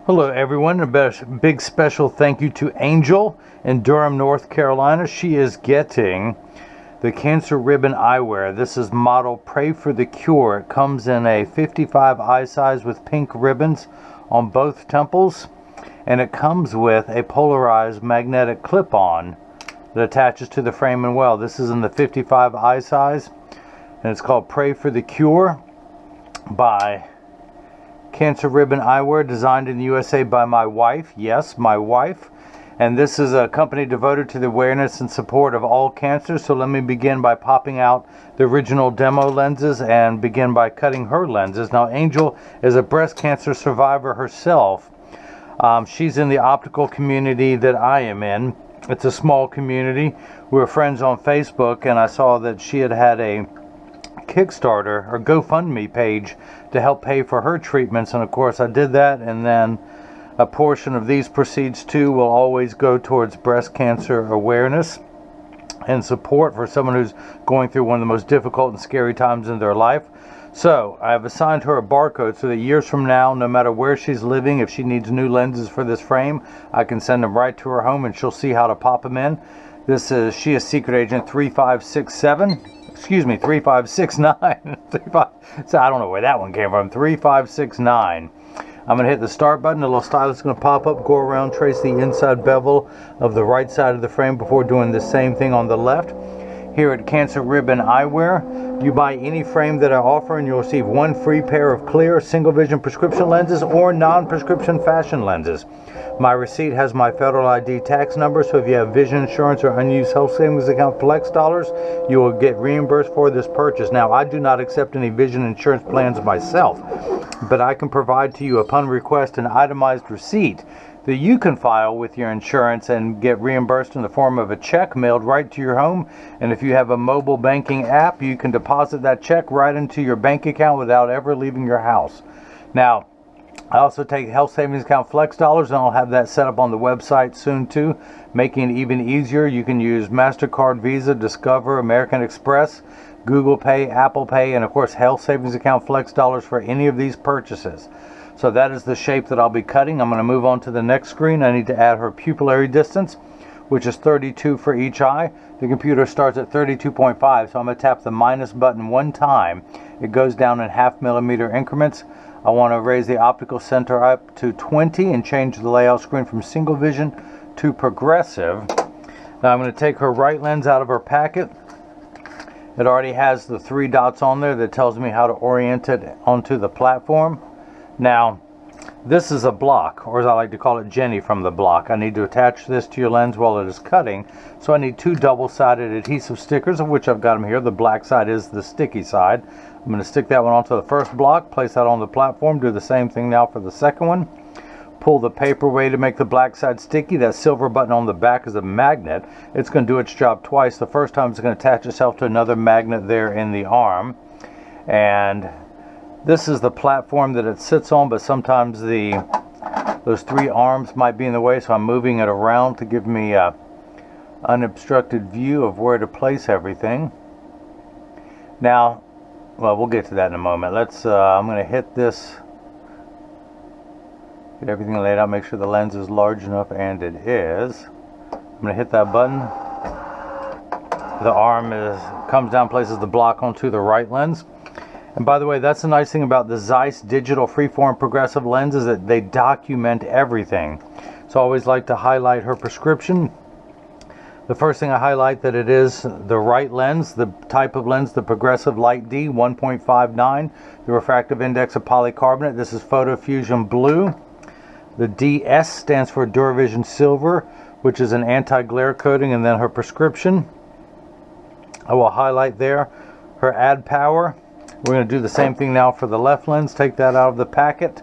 Hello everyone, a big special thank you to Angylle in Durham, North Carolina. She is getting the Cancer Ribbon Eyewear. This is model Pray for the Cure. It comes in a 55 eye size with pink ribbons on both temples, and it comes with a polarized magnetic clip-on that attaches to the frame and well. This is in the 55 eye size, and it's called Pray for the Cure by Cancer Ribbon Eyewear, designed in the USA by my wife. Yes, my wife. And this is a company devoted to the awareness and support of all cancers. So let me begin by popping out the original demo lenses and begin by cutting her lenses. Now, Angylle is a breast cancer survivor herself. She's in the optical community that I am in. It's a small community. We were friends on Facebook, and I saw that she had a Kickstarter or GoFundMe page to help pay for her treatments, and of course I did that, and then a portion of these proceeds too will always go towards breast cancer awareness and support for someone who's going through one of the most difficult and scary times in their life. So I have assigned her a barcode so that years from now, no matter where she's living, if she needs new lenses for this frame, I can send them right to her home and she'll see how to pop them in. She is secret agent 3567. Excuse me, 3569. So I don't know where that one came from. 3569. I'm going to hit the start button. The little stylus is going to pop up, go around, trace the inside bevel of the right side of the frame before doing the same thing on the left. Here at Cancer Ribbon Eyewear, you buy any frame that I offer and you'll receive one free pair of clear single vision prescription lenses or non-prescription fashion lenses. My receipt has my federal ID tax number, so if you have vision insurance or unused health savings account flex dollars, you will get reimbursed for this purchase. Now, I do not accept any vision insurance plans myself, but I can provide to you upon request an itemized receipt that you can file with your insurance and get reimbursed in the form of a check mailed right to your home. And if you have a mobile banking app, you can deposit that check right into your bank account without ever leaving your house. Now, I also take health savings account flex dollars, and I'll have that set up on the website soon too, making it even easier. You can use MasterCard, Visa, Discover, American Express, Google Pay, Apple Pay, and of course health savings account flex dollars for any of these purchases. So that is the shape that I'll be cutting. I'm going to move on to the next screen. I need to add her pupillary distance, which is 32 for each eye. The computer starts at 32.5, so I'm going to tap the minus button one time. It goes down in 0.5 millimeter increments. I want to raise the optical center up to 20 and change the layout screen from single vision to progressive. Now I'm going to take her right lens out of her packet. It already has the 3 dots on there that tells me how to orient it onto the platform. Now, this is a block, or as I like to call it, Jenny from the block. I need to attach this to your lens while it is cutting, so I need 2 double-sided adhesive stickers, of which I've got them here. The black side is the sticky side. I'm going to stick that one onto the first block, place that on the platform, do the same thing now for the second one. Pull the paper away to make the black side sticky. That silver button on the back is a magnet. It's going to do its job twice. The first time it's going to attach itself to another magnet there in the arm. And this is the platform that it sits on, but sometimes those 3 arms might be in the way, so I'm moving it around to give me an unobstructed view of where to place everything. Now, well, we'll get to that in a moment. I'm going to hit this, get everything laid out, make sure the lens is large enough, and it is. I'm going to hit that button. The arm comes down, places the block onto the right lens. And by the way, that's the nice thing about the Zeiss digital freeform progressive lens, is that they document everything. So I always like to highlight her prescription. The first thing I highlight that it is the right lens, the type of lens, the progressive light D 1.59, the refractive index of polycarbonate. This is Photofusion blue. The DS stands for Duravision Silver, which is an anti-glare coating, and then her prescription. I will highlight there her add power. We're going to do the same thing now for the left lens. Take that out of the packet,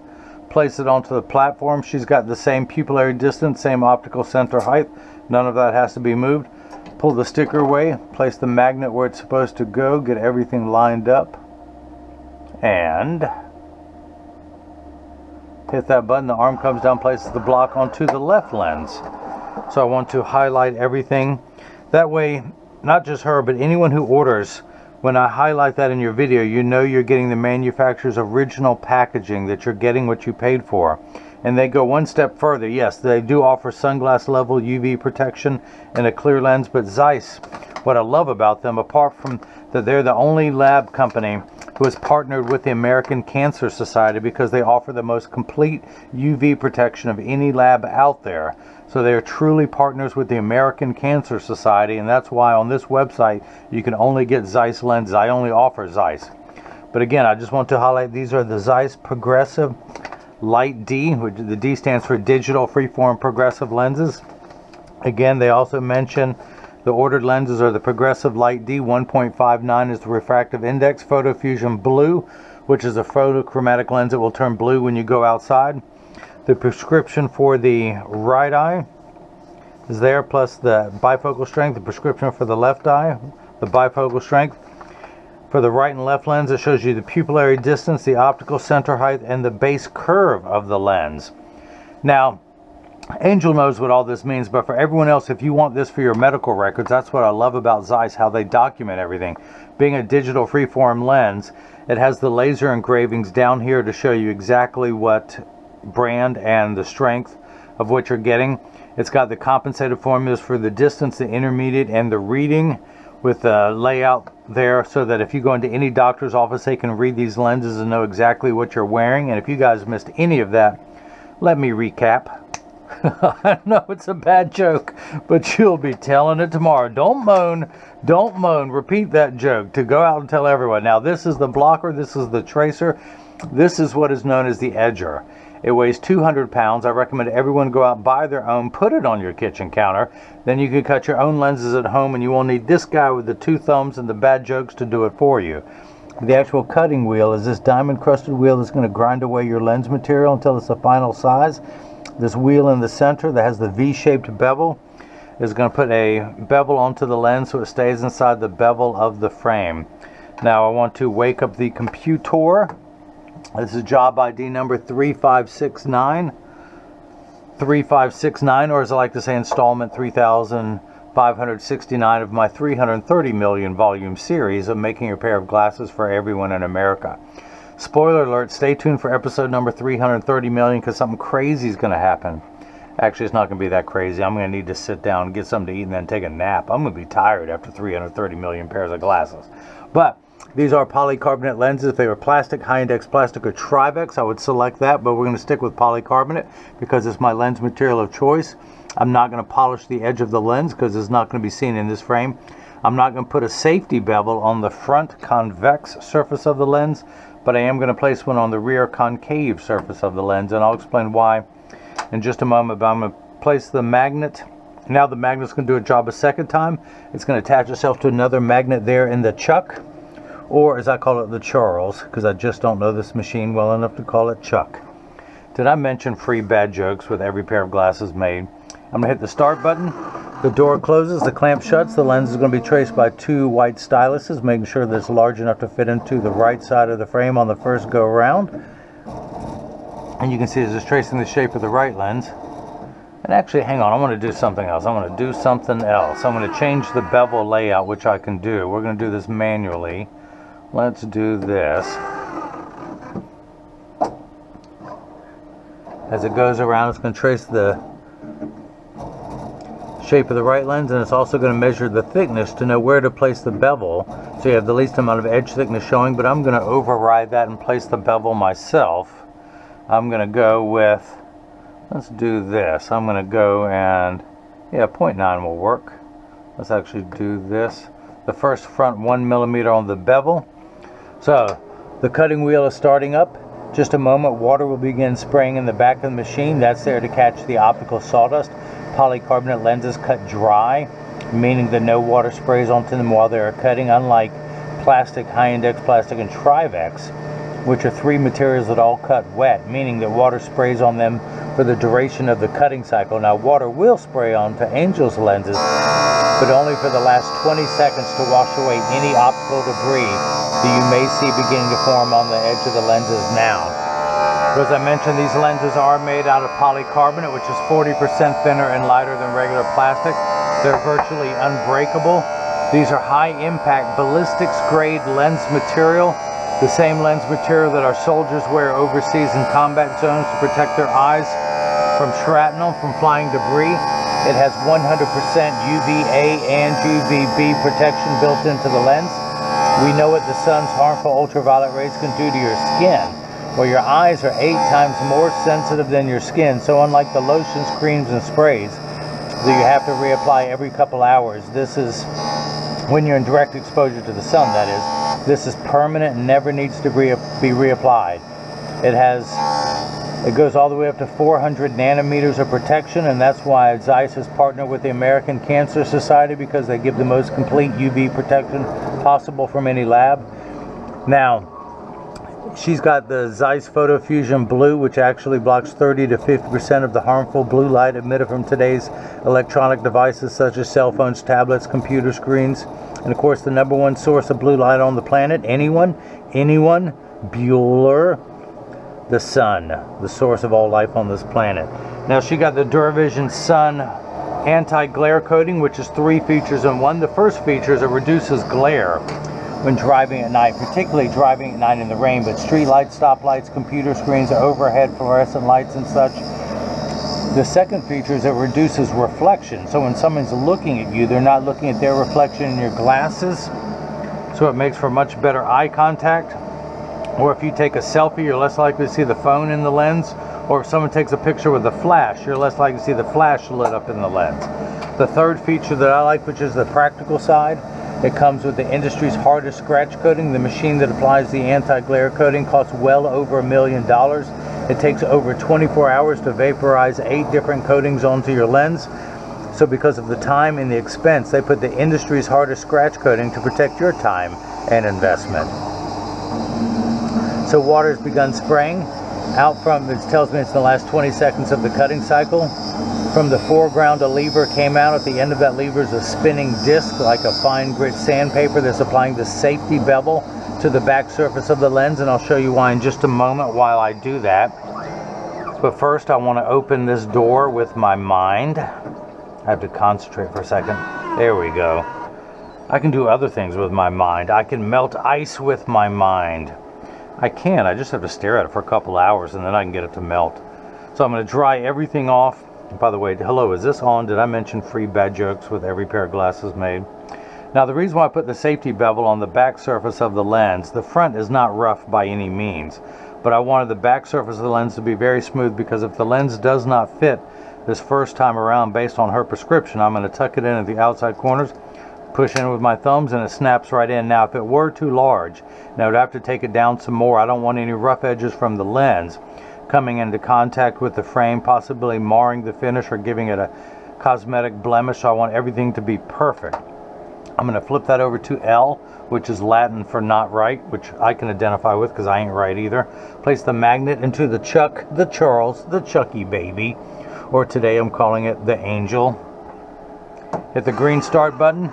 place it onto the platform. She's got the same pupillary distance, same optical center height. None of that has to be moved. Pull the sticker away, place the magnet where it's supposed to go, get everything lined up, and hit that button. The arm comes down, places the block onto the left lens. So I want to highlight everything. That way, not just her, but anyone who orders When I highlight that in your video, you know you're getting the manufacturer's original packaging, that you're getting what you paid for. And they go one step further. Yes, they do offer sunglass level UV protection and a clear lens, but Zeiss, what I love about them, apart from that they're the only lab company who has partnered with the American Cancer Society, because they offer the most complete UV protection of any lab out there. So they are truly partners with the American Cancer Society, and that's why on this website you can only get Zeiss lenses. I only offer Zeiss. But again, I just want to highlight these are the Zeiss Progressive Light D, which the D stands for Digital Freeform Progressive Lenses. Again, they also mention the ordered lenses are the Progressive Light D, 1.59 is the refractive index, Photofusion Blue, which is a photochromatic lens that will turn blue when you go outside. The prescription for the right eye is there, plus the bifocal strength. The prescription for the left eye, the bifocal strength. For the right and left lens, it shows you the pupillary distance, the optical center height, and the base curve of the lens. Now, Angylle knows what all this means, but for everyone else, if you want this for your medical records, that's what I love about Zeiss, how they document everything. Being a digital freeform lens, it has the laser engravings down here to show you exactly what brand and the strength of what you're getting. It's got the compensated formulas for the distance, the intermediate, and the reading, with the layout there, so that if you go into any doctor's office, they can read these lenses and know exactly what you're wearing. And if you guys missed any of that, let me recap. I know it's a bad joke, but you'll be telling it tomorrow. Don't moan, don't moan. Repeat that joke to go out and tell everyone. Now, this is the blocker, this is the tracer, this is what is known as the edger. It weighs 200 pounds. I recommend everyone go out, buy their own, put it on your kitchen counter. Then you can cut your own lenses at home, and you won't need this guy with the two thumbs and the bad jokes to do it for you. The actual cutting wheel is this diamond crusted wheel that's going to grind away your lens material until it's the final size. This wheel in the center that has the V-shaped bevel is going to put a bevel onto the lens so it stays inside the bevel of the frame. Now I want to wake up the computer. This is job ID number 3569. 3569, or as I like to say, installment 3569 of my 330 million volume series of making a pair of glasses for everyone in America. Spoiler alert, stay tuned for episode number 330 million, because something crazy is going to happen. Actually, it's not going to be that crazy. I'm going to need to sit down, get something to eat, and then take a nap. I'm going to be tired after 330 million pairs of glasses. But these are polycarbonate lenses. If they were plastic, high index plastic, or Trivex, I would select that, but we're going to stick with polycarbonate because it's my lens material of choice. I'm not going to polish the edge of the lens because it's not going to be seen in this frame. I'm not going to put a safety bevel on the front convex surface of the lens, but I am going to place one on the rear concave surface of the lens, and I'll explain why in just a moment. But I'm going to place the magnet. Now the magnet's going to do a job a second time. It's going to attach itself to another magnet there in the chuck, or as I call it, the Charles, because I just don't know this machine well enough to call it Chuck. Did I mention free bad jokes with every pair of glasses made? I'm going to hit the start button. The door closes, the clamp shuts. The lens is going to be traced by two white styluses, making sure that it's large enough to fit into the right side of the frame on the first go around. And you can see it's just tracing the shape of the right lens. And actually, hang on, I want to do something else. I want to do something else. I'm going to change the bevel layout, which I can do. We're going to do this manually. Let's do this. As it goes around, it's going to trace the shape of the right lens, and it's also going to measure the thickness to know where to place the bevel, so you have the least amount of edge thickness showing. But I'm going to override that and place the bevel myself. I'm going to go with, let's do this. I'm going to go and, yeah, 0.9 will work. Let's actually do this. The first front 1 millimeter on the bevel. So the cutting wheel is starting up. Just a moment, water will begin spraying in the back of the machine. That's there to catch the optical sawdust. Polycarbonate lenses cut dry, meaning that no water sprays onto them while they are cutting, unlike plastic, high index plastic, and Trivex, which are three materials that all cut wet, meaning that water sprays on them for the duration of the cutting cycle. Now, water will spray onto Angylle's lenses, but only for the last 20 seconds to wash away any optical debris that you may see beginning to form on the edge of the lenses now. But as I mentioned, these lenses are made out of polycarbonate, which is 40% thinner and lighter than regular plastic. They're virtually unbreakable. These are high impact ballistics grade lens material, the same lens material that our soldiers wear overseas in combat zones to protect their eyes from shrapnel, from flying debris. It has 100% UVA and UVB protection built into the lens. We know what the sun's harmful ultraviolet rays can do to your skin. Well, your eyes are 8 times more sensitive than your skin, so unlike the lotions, creams, and sprays that you have to reapply every couple hours, this is, when you're in direct exposure to the sun, that is, this is permanent and never needs to be reapplied. It goes all the way up to 400 nanometers of protection, and that's why Zeiss has partnered with the American Cancer Society, because they give the most complete UV protection possible from any lab. Now, she's got the Zeiss Photofusion Blue, which actually blocks 30 to 50% of the harmful blue light emitted from today's electronic devices such as cell phones, tablets, computer screens. And of course, the #1 source of blue light on the planet, anyone, Bueller, the sun, the source of all life on this planet. Now, she got the Duravision Sun anti-glare coating, which is 3 features in one. The first feature is it reduces glare when driving at night, particularly driving at night in the rain, but street lights, stoplights, computer screens, overhead fluorescent lights and such. The second feature is it reduces reflection, so when someone's looking at you, they're not looking at their reflection in your glasses, so it makes for much better eye contact. Or if you take a selfie, you're less likely to see the phone in the lens. Or if someone takes a picture with a flash, you're less likely to see the flash lit up in the lens. The third feature that I like, which is the practical side, it comes with the industry's hardest scratch coating. The machine that applies the anti-glare coating costs well over $1 million. It takes over 24 hours to vaporize 8 different coatings onto your lens. So because of the time and the expense, they put the industry's hardest scratch coating to protect your time and investment. So water's begun spraying out from, it tells me it's the last 20 seconds of the cutting cycle. From the foreground, a lever came out. At the end of that lever is a spinning disc, like a fine grit sandpaper, that's applying the safety bevel to the back surface of the lens, and I'll show you why in just a moment while I do that. But first, I want to open this door with my mind. I have to concentrate for a second. There we go. I can do other things with my mind. I can melt ice with my mind. I just have to stare at it for a couple hours and then I can get it to melt. So I'm going to dry everything off. By the way, hello, is this on? Did I mention free bad jokes with every pair of glasses made? Now, the reason why I put the safety bevel on the back surface of the lens, the front is not rough by any means, but I wanted the back surface of the lens to be very smooth, because if the lens does not fit this first time around based on her prescription, I'm going to tuck it in at the outside corners, push in with my thumbs, and it snaps right in. Now, if it were too large, now I'd have to take it down some more. I don't want any rough edges from the lens coming into contact with the frame, possibly marring the finish or giving it a cosmetic blemish. So I want everything to be perfect. I'm going to flip that over to L, which is Latin for not right, which I can identify with because I ain't right either. Place the magnet into the Chuck, the Charles, the Chucky baby, or today I'm calling it the Angylle. Hit the green start button.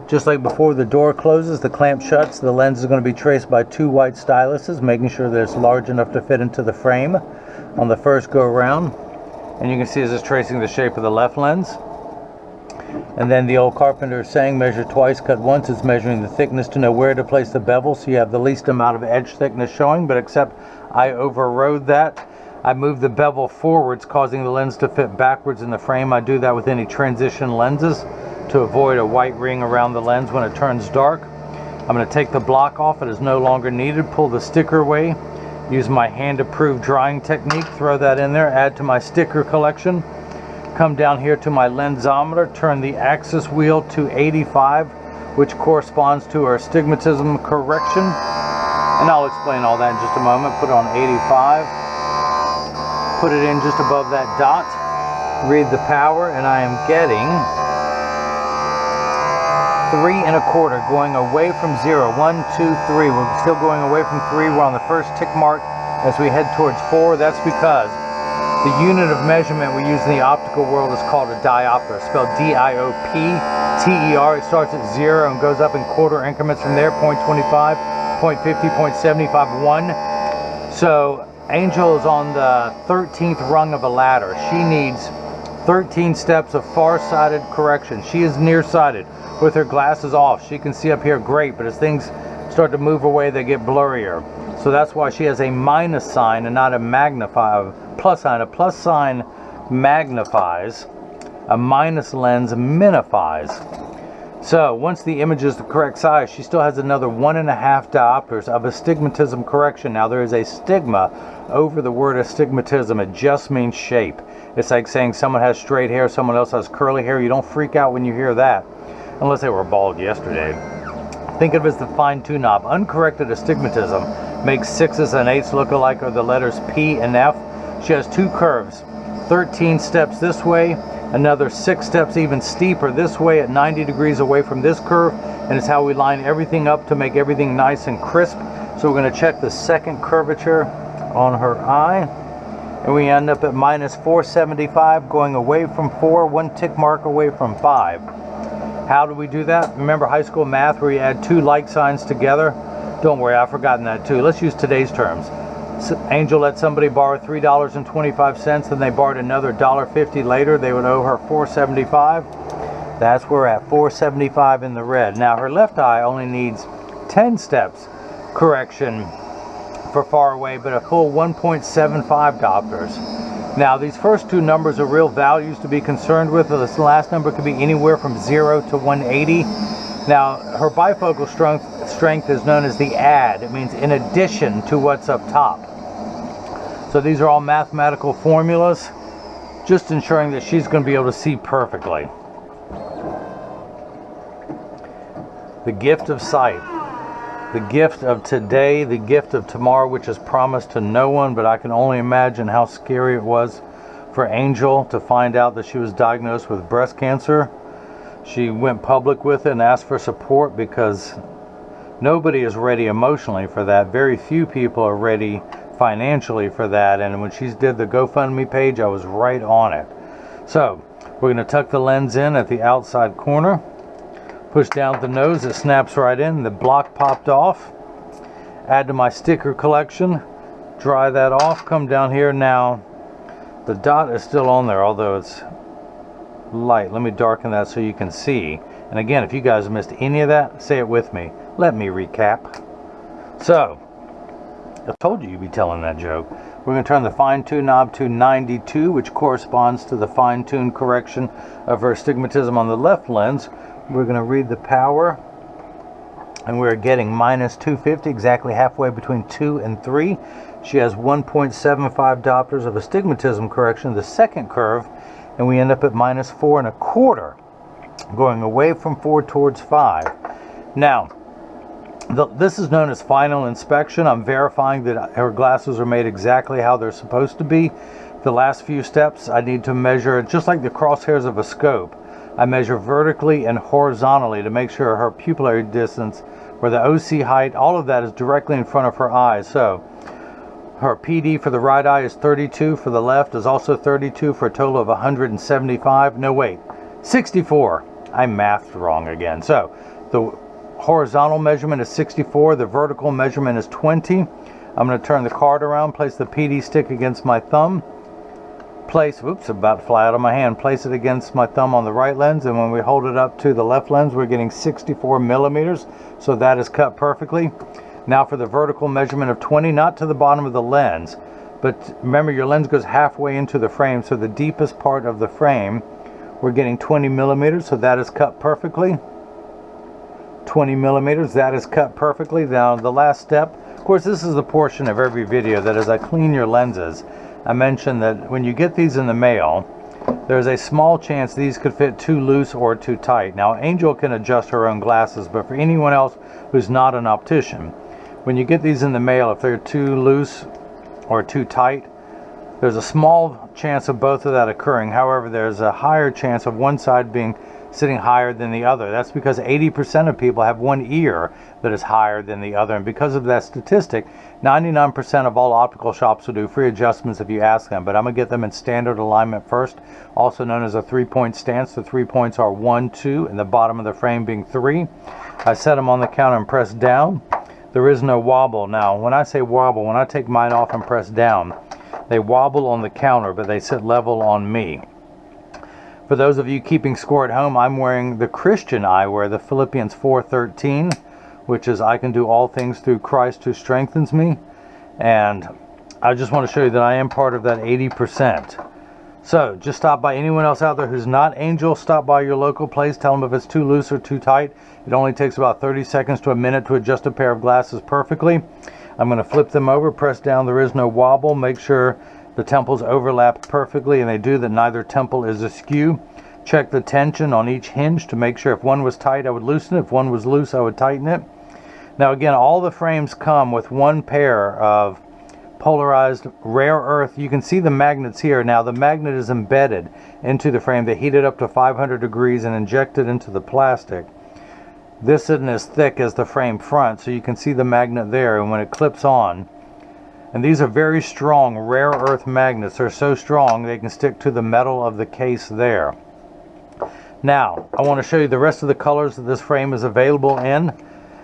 Just like before the door closes, the clamp shuts, the lens is going to be traced by 2 white styluses, making sure that it's large enough to fit into the frame on the first go around. And you can see as it's tracing the shape of the left lens. And then the old carpenter saying, measure twice, cut once. It's measuring the thickness to know where to place the bevel so you have the least amount of edge thickness showing, but except I overrode that. I moved the bevel forwards, causing the lens to fit backwards in the frame. I do that with any transition lenses to avoid a white ring around the lens when it turns dark. I'm going to take the block off. It is no longer needed. Pull the sticker away. Use my hand-approved drying technique. Throw that in there. Add to my sticker collection. Come down here to my lensometer. Turn the axis wheel to 85, which corresponds to our astigmatism correction. And I'll explain all that in just a moment. Put it on 85. Put it in just above that dot. Read the power, and I am getting 3 1/4, going away from 0. 1, 2, 3. We're still going away from 3. We're on the first tick mark as we head towards 4. That's because the unit of measurement we use in the optical world is called a diopter, spelled D-I-O-P-T-E-R. It starts at 0 and goes up in quarter increments from there, 0.25, 0.50, 0.75, 1. So Angylle is on the 13th rung of a ladder. She needs 13 steps of far-sighted correction. She is nearsighted. With her glasses off, she can see up here great, but as things start to move away, they get blurrier. So that's why she has a minus sign and not a plus sign. A plus sign magnifies, a minus lens minifies. So once the image is the correct size, she still has another 1.5 diopters of astigmatism correction. Now there is a stigma over the word astigmatism. It just means shape. It's like saying someone has straight hair, someone else has curly hair. You don't freak out when you hear that, unless they were bald yesterday. Think of it as the fine-tune knob. Uncorrected astigmatism makes 6s and 8s look alike, or the letters P and F. She has 2 curves, 13 steps this way, another 6 steps even steeper this way at 90 degrees away from this curve, and it's how we line everything up to make everything nice and crisp. So we're going to check the second curvature on her eye, and we end up at minus 475, going away from 4, 1 tick mark away from 5. How do we do that? Remember high school math where you add 2 like signs together? Don't worry, I've forgotten that too. Let's use today's terms. Angel let somebody borrow $3.25, and they borrowed another $1.50 later. They would owe her $4.75. That's where we're at, $4.75 in the red. Now her left eye only needs 10 steps correction for far away, but a full 1.75 diopters. Now these first 2 numbers are real values to be concerned with. This last number could be anywhere from 0 to 180. Now her bifocal strength is known as the add. It means in addition to what's up top. So these are all mathematical formulas, just ensuring that she's going to be able to see perfectly. The gift of sight, the gift of today, the gift of tomorrow, which is promised to no one, but I can only imagine how scary it was for Angel to find out that she was diagnosed with breast cancer. She went public with it and asked for support because nobody is ready emotionally for that. Very few people are ready financially for that, and when she did the GoFundMe page, I was right on it. So we're going to tuck the lens in at the outside corner, push down the nose, it snaps right in, the block popped off, add to my sticker collection, dry that off, come down here. Now the dot is still on there, although it's light. Let me darken that so you can see. And again, if you guys missed any of that, say it with me. Let me recap. So I told you you'd be telling that joke. We're going to turn the fine-tune knob to 92, which corresponds to the fine-tune correction of her astigmatism on the left lens. We're going to read the power, and we're getting minus 250, exactly halfway between 2 and 3. She has 1.75 diopters of astigmatism correction, the second curve, and we end up at minus 4.25, going away from 4 towards 5. Now, this is known as final inspection. I'm verifying that her glasses are made exactly how they're supposed to be. The last few steps, I need to measure, just like the crosshairs of a scope, I measure vertically and horizontally to make sure her pupillary distance, where the OC height, all of that is directly in front of her eyes. So her PD for the right eye is 32, for the left is also 32, for a total of 175. No, wait, 64. I mathed wrong again. So the horizontal measurement is 64, the vertical measurement is 20. I'm going to turn the card around, place the PD stick against my thumb, place, oops, about to fly out of my hand, place it against my thumb on the right lens, and when we hold it up to the left lens, we're getting 64 millimeters, so that is cut perfectly. Now for the vertical measurement of 20, not to the bottom of the lens, but remember your lens goes halfway into the frame, so the deepest part of the frame, we're getting 20 millimeters, so that is cut perfectly. 20 millimeters, that is cut perfectly. Now the last step, of course this is the portion of every video that as I clean your lenses, I mentioned that when you get these in the mail, there's a small chance these could fit too loose or too tight. Now Angel can adjust her own glasses, but for anyone else who's not an optician, when you get these in the mail, if they're too loose or too tight, there's a small chance of both of that occurring. However, there's a higher chance of one side being sitting higher than the other. That's because 80% of people have one ear that is higher than the other, and because of that statistic, 99% of all optical shops will do free adjustments if you ask them, but I'm going to get them in standard alignment first, also known as a 3-point stance. The 3 points are 1, 2, and the bottom of the frame being 3. I set them on the counter and press down. There is no wobble. Now when I say wobble, when I take mine off and press down, they wobble on the counter, but they sit level on me. For those of you keeping score at home, I'm wearing the Christian eyewear, the Philippians 4:13, which is I can do all things through Christ who strengthens me. And I just want to show you that I am part of that 80%. So just stop by. Anyone else out there who's not Angylle, stop by your local place. Tell them if it's too loose or too tight. It only takes about 30 seconds to a minute to adjust a pair of glasses perfectly. I'm going to flip them over, press down, there is no wobble. Make sure the temples overlap perfectly, and they do, that neither temple is askew. Check the tension on each hinge to make sure if one was tight, I would loosen it. If one was loose, I would tighten it. Now again, all the frames come with one pair of polarized rare earth. You can see the magnets here. Now the magnet is embedded into the frame. They heat it up to 500 degrees and inject it into the plastic. This isn't as thick as the frame front, so you can see the magnet there, and when it clips on, and these are very strong rare earth magnets. They're so strong they can stick to the metal of the case there. Now I want to show you the rest of the colors that this frame is available in.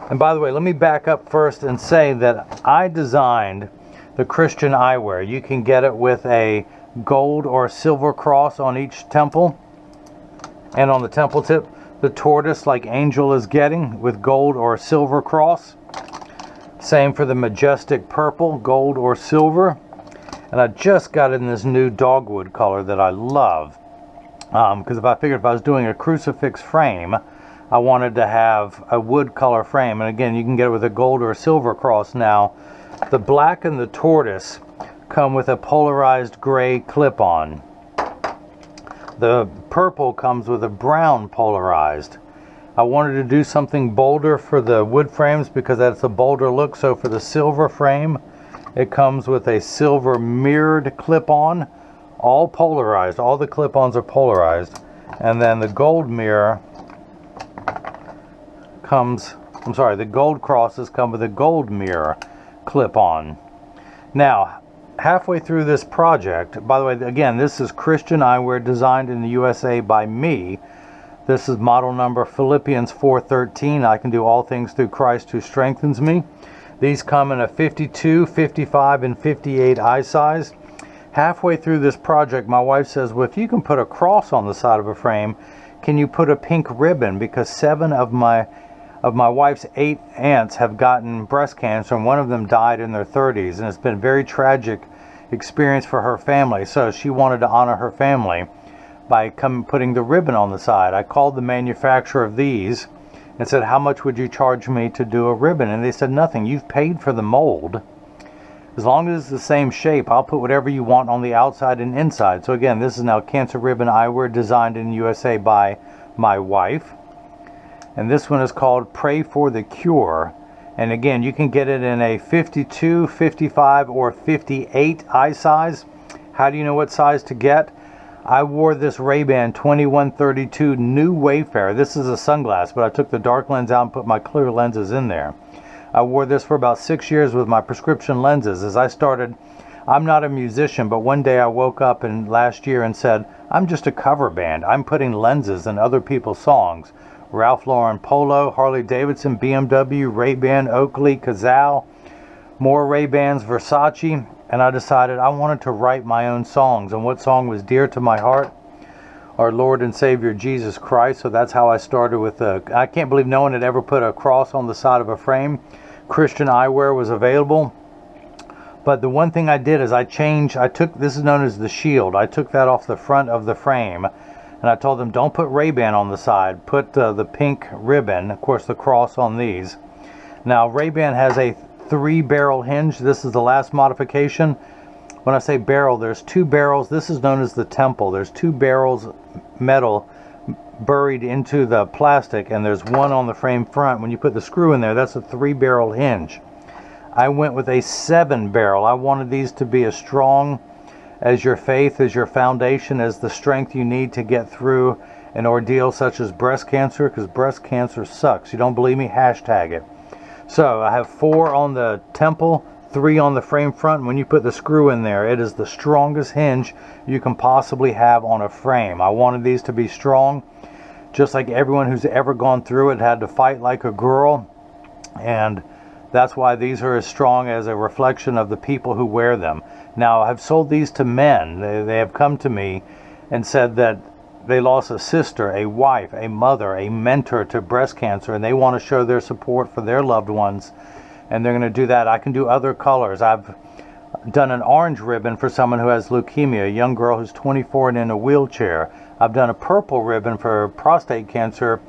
And by the way, let me back up first and say that I designed the Christian eyewear. You can get it with a gold or silver cross on each temple, and on the temple tip the tortoise like Angylle is getting with gold or silver cross. Same for the majestic purple, gold or silver. And I just got it in this new dogwood color that I love, because I figured if I was doing a crucifix frame, I wanted to have a wood color frame. And again, you can get it with a gold or a silver cross. Now the black and the tortoise come with a polarized gray clip-on. The purple comes with a brown polarized. I wanted to do something bolder for the wood frames because that's a bolder look. So for the silver frame, it comes with a silver mirrored clip-on, all polarized. All the clip-ons are polarized. And then the gold mirror comes, the gold crosses come with a gold mirror clip-on. Now, halfway through this project, by the way, again, this is Christian eyewear designed in the USA by me. This is model number Philippians 4:13. I can do all things through Christ who strengthens me. These come in a 52, 55, and 58 eye size. Halfway through this project, my wife says, well, if you can put a cross on the side of a frame, can you put a pink ribbon? Because 7 of my wife's 8 aunts have gotten breast cancer, and one of them died in their 30s, and it's been a very tragic experience for her family. So she wanted to honor her family by putting the ribbon on the side. I called the manufacturer of these and said, how much would you charge me to do a ribbon? And they said, nothing. You've paid for the mold. As long as it's the same shape, I'll put whatever you want on the outside and inside. So again, this is now Cancer Ribbon Eyewear designed in the USA by my wife. And this one is called Pray for the Cure. And again, you can get it in a 52, 55, or 58 eye size. How do you know what size to get? I wore this Ray-Ban 2132 New Wayfarer. This is a sunglass, but I took the dark lens out and put my clear lenses in there. I wore this for about 6 years with my prescription lenses. As I started, I'm not a musician, but one day I woke up last year and said, I'm just a cover band. I'm putting lenses in other people's songs. Ralph Lauren Polo, Harley Davidson, BMW, Ray-Ban, Oakley, Cazal, more Ray-Bans, Versace. And I decided I wanted to write my own songs. And what song was dear to my heart? Our Lord and Savior Jesus Christ. So that's how I started with I can't believe no one had ever put a cross on the side of a frame. Christian eyewear was available. But the one thing I did is I took, this is known as the shield. I took that off the front of the frame. And I told them, don't put Ray-Ban on the side. Put the pink ribbon, of course the cross on these. Now Ray-Ban has a 3-barrel hinge. This is the last modification. When I say barrel, there's 2 barrels. This is known as the temple. There's 2 barrels metal buried into the plastic, and there's one on the frame front. When you put the screw in there, that's a 3-barrel hinge. I went with a 7-barrel. I wanted these to be as strong as your faith, as your foundation, as the strength you need to get through an ordeal such as breast cancer, because breast cancer sucks. You don't believe me? Hashtag it. So I have 4 on the temple, 3 on the frame front. When you put the screw in there, it is the strongest hinge you can possibly have on a frame. I wanted these to be strong, just like everyone who's ever gone through it had to fight like a girl. And that's why these are as strong, as a reflection of the people who wear them. Now, I've sold these to men. They have come to me and said that they lost a sister, a wife, a mother, a mentor to breast cancer, and they want to show their support for their loved ones, and they're going to do that. I can do other colors. I've done an orange ribbon for someone who has leukemia, a young girl who's 24 and in a wheelchair. I've done a purple ribbon for prostate cancer,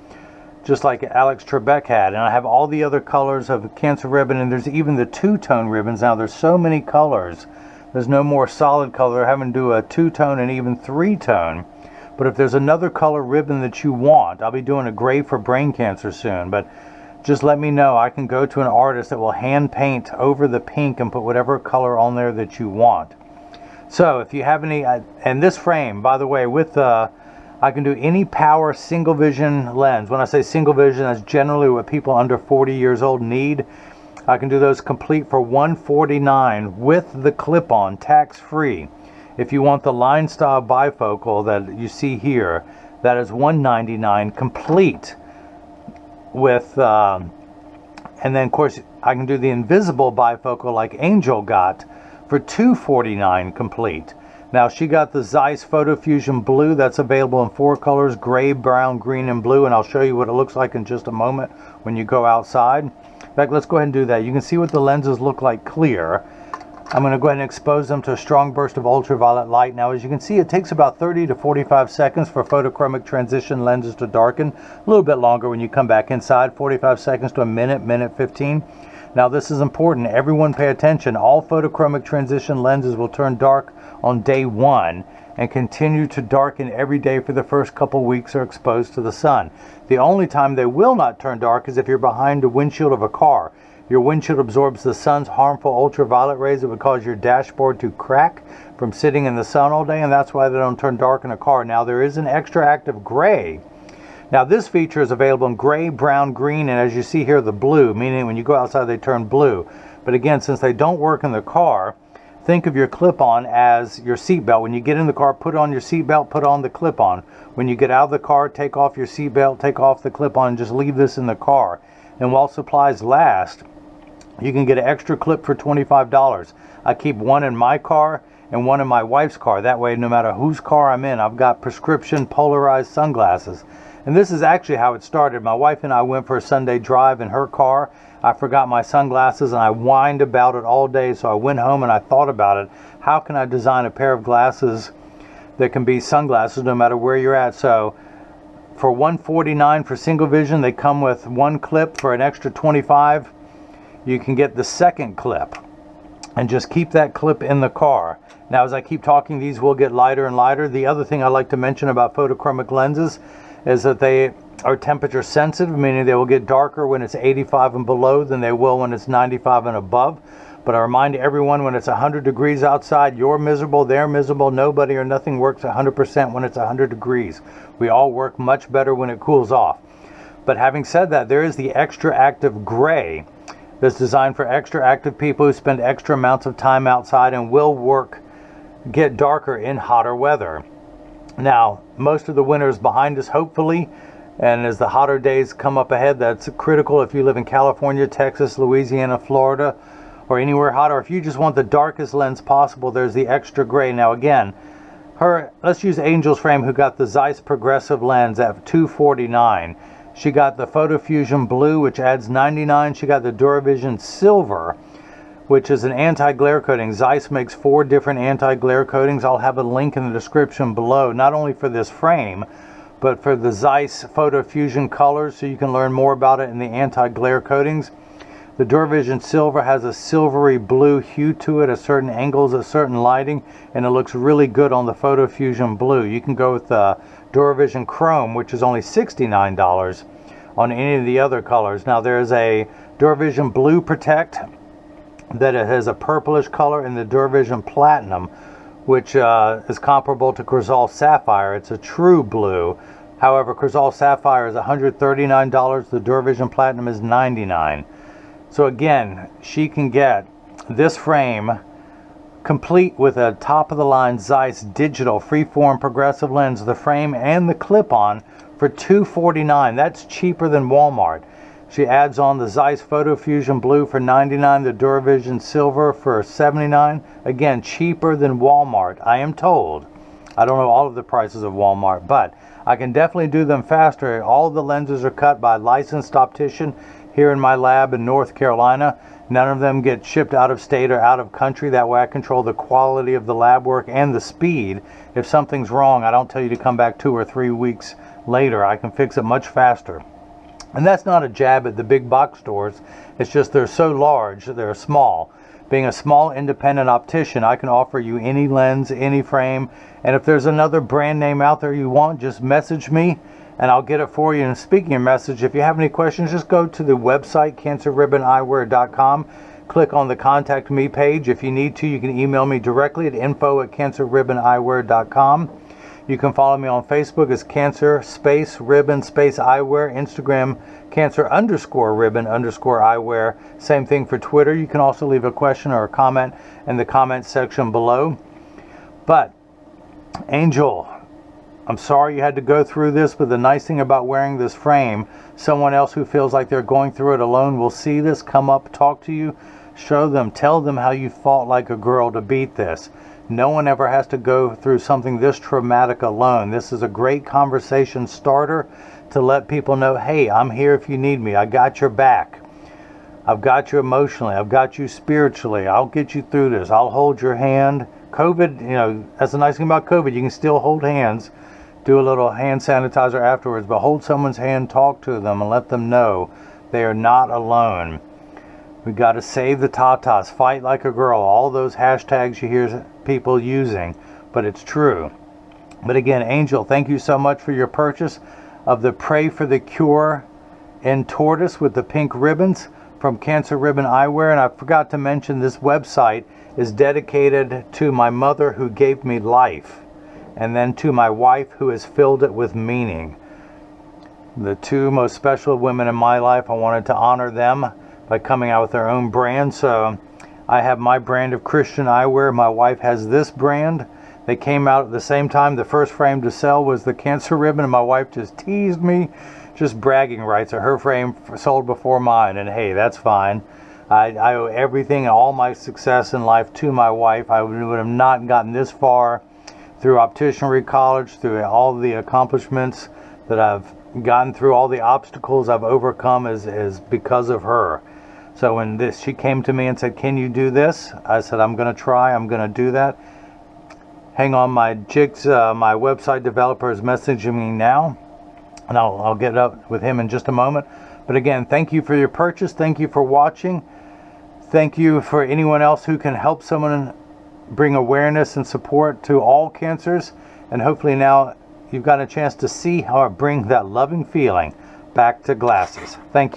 just like Alex Trebek had. And I have all the other colors of cancer ribbon, and there's even the two-tone ribbons. Now there's so many colors. There's no more solid color. They're having to do a two-tone and even three-tone. But if there's another color ribbon that you want, I'll be doing a gray for brain cancer soon, but just let me know. I can go to an artist that will hand paint over the pink and put whatever color on there that you want. So if you have any, and this frame, by the way, with I can do any power single vision lens. When I say single vision, that's generally what people under 40 years old need. I can do those complete for $149 with the clip-on, tax-free. If you want the line style bifocal that you see here, that is $199 complete with, and then of course I can do the invisible bifocal like Angylle got for $249 complete. Now she got the Zeiss Photofusion blue. That's available in 4 colors: gray, brown, green, and blue, and I'll show you what it looks like in just a moment when you go outside. In fact, let's go ahead and do that. You can see what the lenses look like clear. I'm going to go ahead and expose them to a strong burst of ultraviolet light. Now, as you can see, it takes about 30 to 45 seconds for photochromic transition lenses to darken. A little bit longer when you come back inside, 45 seconds to a minute, minute 15. Now, this is important. Everyone pay attention. All photochromic transition lenses will turn dark on day 1 and continue to darken every day for the first couple weeks or exposed to the sun. The only time they will not turn dark is if you're behind the windshield of a car. Your windshield absorbs the sun's harmful ultraviolet rays that would cause your dashboard to crack from sitting in the sun all day, and that's why they don't turn dark in a car. Now, there is an extra active gray. Now, this feature is available in gray, brown, green, and as you see here, the blue, meaning when you go outside, they turn blue. But again, since they don't work in the car, think of your clip-on as your seatbelt. When you get in the car, put on your seatbelt, put on the clip-on. When you get out of the car, take off your seatbelt, take off the clip-on, and just leave this in the car. And while supplies last, you can get an extra clip for $25. I keep one in my car and one in my wife's car. That way, no matter whose car I'm in, I've got prescription polarized sunglasses. And this is actually how it started. My wife and I went for a Sunday drive in her car. I forgot my sunglasses and I whined about it all day. So I went home and I thought about it. How can I design a pair of glasses that can be sunglasses no matter where you're at? So for $149 for single vision, they come with one clip. For an extra $25, you can get the second clip and just keep that clip in the car. Now, as I keep talking, these will get lighter and lighter. The other thing I like to mention about photochromic lenses is that they are temperature sensitive, meaning they will get darker when it's 85 and below than they will when it's 95 and above. But I remind everyone, when it's 100 degrees outside, you're miserable, they're miserable. Nobody or nothing works 100% when it's 100 degrees. We all work much better when it cools off. But having said that, there is the extra active gray that's designed for extra active people who spend extra amounts of time outside and will get darker in hotter weather. Now, most of the winter is behind us, hopefully, and as the hotter days come up ahead, that's critical if you live in California, Texas, Louisiana, Florida, or anywhere hot, or if you just want the darkest lens possible, there's the extra gray. Now again, let's use Angylle's frame, who got the Zeiss progressive lens at $249. She got the Photofusion blue, which adds $99. She got the Duravision Silver, which is an anti-glare coating. Zeiss makes 4 different anti-glare coatings. I'll have a link in the description below, not only for this frame, but for the Zeiss Photofusion colors, so you can learn more about it in the anti-glare coatings. The Duravision Silver has a silvery blue hue to it at certain angles, at certain lighting, and it looks really good on the Photofusion blue. You can go with the Duravision Chrome, which is only $69 on any of the other colors. Now, there's a Duravision Blue Protect that it has a purplish color, and the Duravision Platinum, which is comparable to Crizal Sapphire. It's a true blue. However, Crizal Sapphire is $139. The Duravision Platinum is $99. So again, she can get this frame complete with a top-of-the-line Zeiss digital freeform progressive lens, the frame and the clip-on, for $249. That's cheaper than Walmart. She adds on the Zeiss Photofusion blue for $99, the Duravision Silver for $79. Again, cheaper than Walmart, I am told. I don't know all of the prices of Walmart, but I can definitely do them faster. All the lenses are cut by a licensed optician here in my lab in North Carolina. None of them get shipped out of state or out of country. That way I control the quality of the lab work and the speed. If something's wrong, I don't tell you to come back 2 or 3 weeks later. I can fix it much faster. And that's not a jab at the big box stores. It's just they're so large, they're small. Being a small independent optician, I can offer you any lens, any frame. And if there's another brand name out there you want, just message me and I'll get it for you. And speaking of message, if you have any questions, just go to the website, cancerribboneyewear.com. Click on the Contact Me page. If you need to, you can email me directly at info@cancerribboneyewear.com. You can follow me on Facebook as Cancer Ribbon Eyewear, Instagram Cancer_Ribbon_Eyewear. Same thing for Twitter. You can also leave a question or a comment in the comment section below. But Angylle, I'm sorry you had to go through this, but the nice thing about wearing this frame, someone else who feels like they're going through it alone will see this, come up, talk to you, show them, tell them how you fought like a girl to beat this. No one ever has to go through something this traumatic alone. This is a great conversation starter to let people know, hey, I'm here if you need me. I got your back. I've got you emotionally. I've got you spiritually. I'll get you through this. I'll hold your hand. COVID, you know, that's the nice thing about COVID. You can still hold hands. Do a little hand sanitizer afterwards, but hold someone's hand, talk to them, and let them know they are not alone. We got to save the tatas, fight like a girl, all those hashtags you hear people using, but it's true. But again, Angylle, thank you so much for your purchase of the Pray for the Cure in tortoise with the pink ribbons from Cancer Ribbon Eyewear. And I forgot to mention, this website is dedicated to my mother who gave me life, and then to my wife who has filled it with meaning. The two most special women in my life, I wanted to honor them by coming out with their own brand. So I have my brand of Christian eyewear. My wife has this brand. They came out at the same time. The first frame to sell was the Cancer Ribbon, and my wife just teased me, just bragging rights. So her frame sold before mine, and hey, that's fine. I owe everything, all my success in life to my wife. I would have not gotten this far through opticianry college, through all the accomplishments that I've gotten through, all the obstacles I've overcome is because of her. So when she came to me and said, can you do this? I said, I'm going to try. I'm going to do that. Hang on, my website developer is messaging me now, and I'll get up with him in just a moment. But again, thank you for your purchase. Thank you for watching. Thank you for anyone else who can help someone bring awareness and support to all cancers. And hopefully now you've got a chance to see how I bring that loving feeling back to glasses. Thank you.